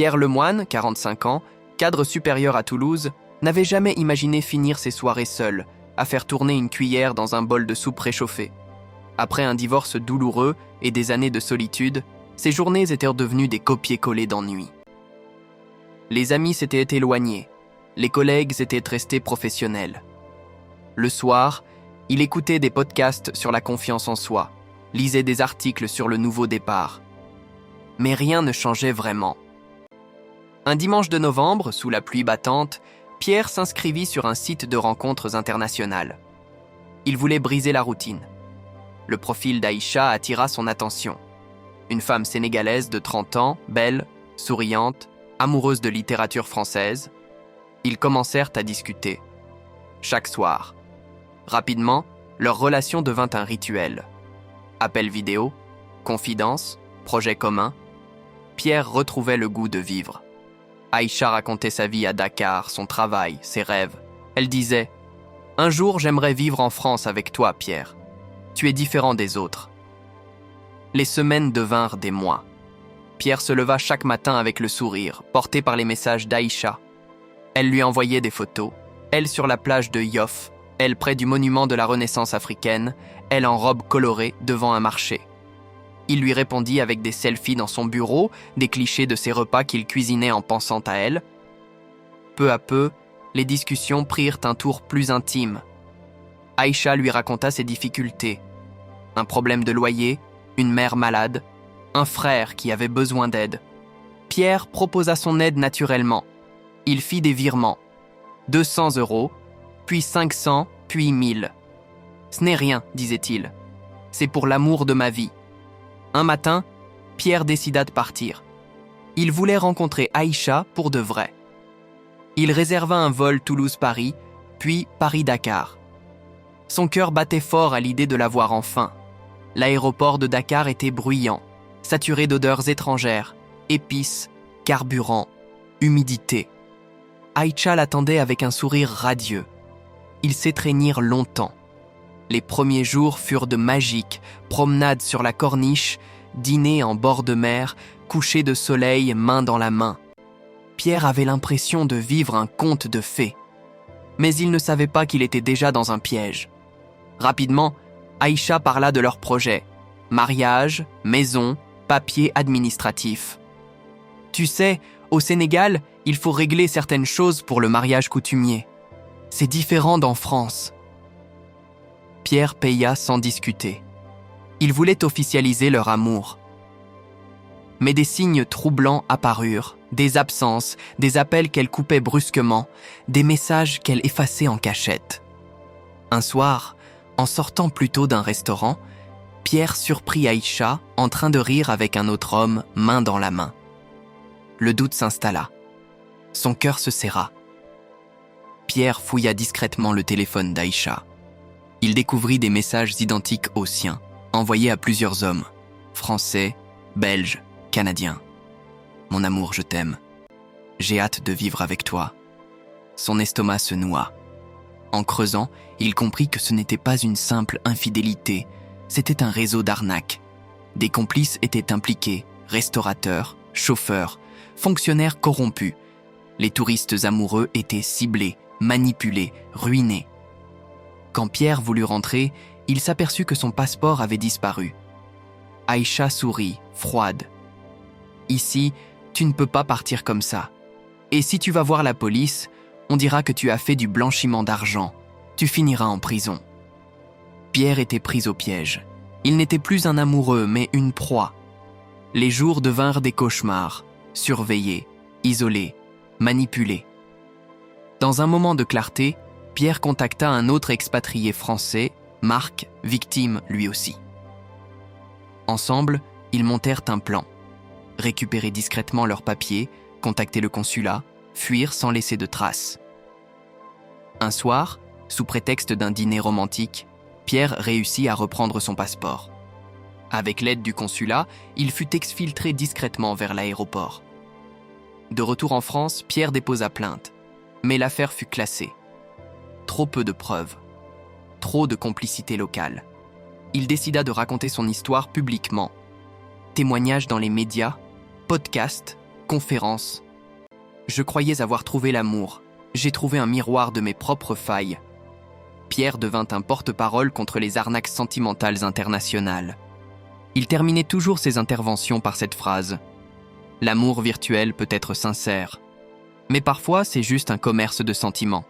Pierre Lemoine, 45 ans, cadre supérieur à Toulouse, n'avait jamais imaginé finir ses soirées seul, à faire tourner une cuillère dans un bol de soupe réchauffée. Après un divorce douloureux et des années de solitude, ses journées étaient devenues des copier-coller d'ennui. Les amis s'étaient éloignés, les collègues étaient restés professionnels. Le soir, il écoutait des podcasts sur la confiance en soi, lisait des articles sur le nouveau départ. Mais rien ne changeait vraiment. Un dimanche de novembre, sous la pluie battante, Pierre s'inscrivit sur un site de rencontres internationales. Il voulait briser la routine. Le profil d'Aïcha attira son attention. Une femme sénégalaise de 30 ans, belle, souriante, amoureuse de littérature française. Ils commencèrent à discuter. Chaque soir. Rapidement, leur relation devint un rituel. Appels vidéo, confidences, projets communs. Pierre retrouvait le goût de vivre. Aïcha racontait sa vie à Dakar, son travail, ses rêves. Elle disait « Un jour, j'aimerais vivre en France avec toi, Pierre. Tu es différent des autres. » Les semaines devinrent des mois. Pierre se leva chaque matin avec le sourire, porté par les messages d'Aïcha. Elle lui envoyait des photos, elle sur la plage de Yoff, elle près du monument de la Renaissance africaine, elle en robe colorée devant un marché. Il lui répondit avec des selfies dans son bureau, des clichés de ses repas qu'il cuisinait en pensant à elle. Peu à peu, les discussions prirent un tour plus intime. Aïcha lui raconta ses difficultés. Un problème de loyer, une mère malade, un frère qui avait besoin d'aide. Pierre proposa son aide naturellement. Il fit des virements. 200 €, puis 500, puis 1000. « Ce n'est rien, disait-il. C'est pour l'amour de ma vie. » Un matin, Pierre décida de partir. Il voulait rencontrer Aïcha pour de vrai. Il réserva un vol Toulouse-Paris, puis Paris-Dakar. Son cœur battait fort à l'idée de la voir enfin. L'aéroport de Dakar était bruyant, saturé d'odeurs étrangères, épices, carburant, humidité. Aïcha l'attendait avec un sourire radieux. Ils s'étreignirent longtemps. Les premiers jours furent de magiques, promenades sur la corniche, dîner en bord de mer, coucher de soleil main dans la main. Pierre avait l'impression de vivre un conte de fées. Mais il ne savait pas qu'il était déjà dans un piège. Rapidement, Aïcha parla de leur projet. Mariage, maison, papiers administratifs. Tu sais, au Sénégal, il faut régler certaines choses pour le mariage coutumier. C'est différent d'en France. Pierre paya sans discuter. Ils voulaient officialiser leur amour. Mais des signes troublants apparurent, des absences, des appels qu'elle coupait brusquement, des messages qu'elle effaçait en cachette. Un soir, en sortant plus tôt d'un restaurant, Pierre surprit Aïcha en train de rire avec un autre homme, main dans la main. Le doute s'installa. Son cœur se serra. Pierre fouilla discrètement le téléphone d'Aïcha. Il découvrit des messages identiques aux siens, envoyés à plusieurs hommes, français, belges, canadiens. « Mon amour, je t'aime. J'ai hâte de vivre avec toi. » Son estomac se noua. En creusant, il comprit que ce n'était pas une simple infidélité, c'était un réseau d'arnaques. Des complices étaient impliqués, restaurateurs, chauffeurs, fonctionnaires corrompus. Les touristes amoureux étaient ciblés, manipulés, ruinés. Quand Pierre voulut rentrer, il s'aperçut que son passeport avait disparu. Aïcha sourit, froide. « Ici, tu ne peux pas partir comme ça. Et si tu vas voir la police, on dira que tu as fait du blanchiment d'argent. Tu finiras en prison. » Pierre était pris au piège. Il n'était plus un amoureux, mais une proie. Les jours devinrent des cauchemars, surveillés, isolés, manipulés. Dans un moment de clarté, Pierre contacta un autre expatrié français, Marc, victime lui aussi. Ensemble, ils montèrent un plan. Récupérer discrètement leurs papiers, contacter le consulat, fuir sans laisser de traces. Un soir, sous prétexte d'un dîner romantique, Pierre réussit à reprendre son passeport. Avec l'aide du consulat, il fut exfiltré discrètement vers l'aéroport. De retour en France, Pierre déposa plainte, mais l'affaire fut classée. Trop peu de preuves, trop de complicité locale. Il décida de raconter son histoire publiquement. Témoignages dans les médias, podcasts, conférence. Je croyais avoir trouvé l'amour. J'ai trouvé un miroir de mes propres failles. Pierre devint un porte-parole contre les arnaques sentimentales internationales. Il terminait toujours ses interventions par cette phrase. L'amour virtuel peut être sincère. Mais parfois, c'est juste un commerce de sentiments.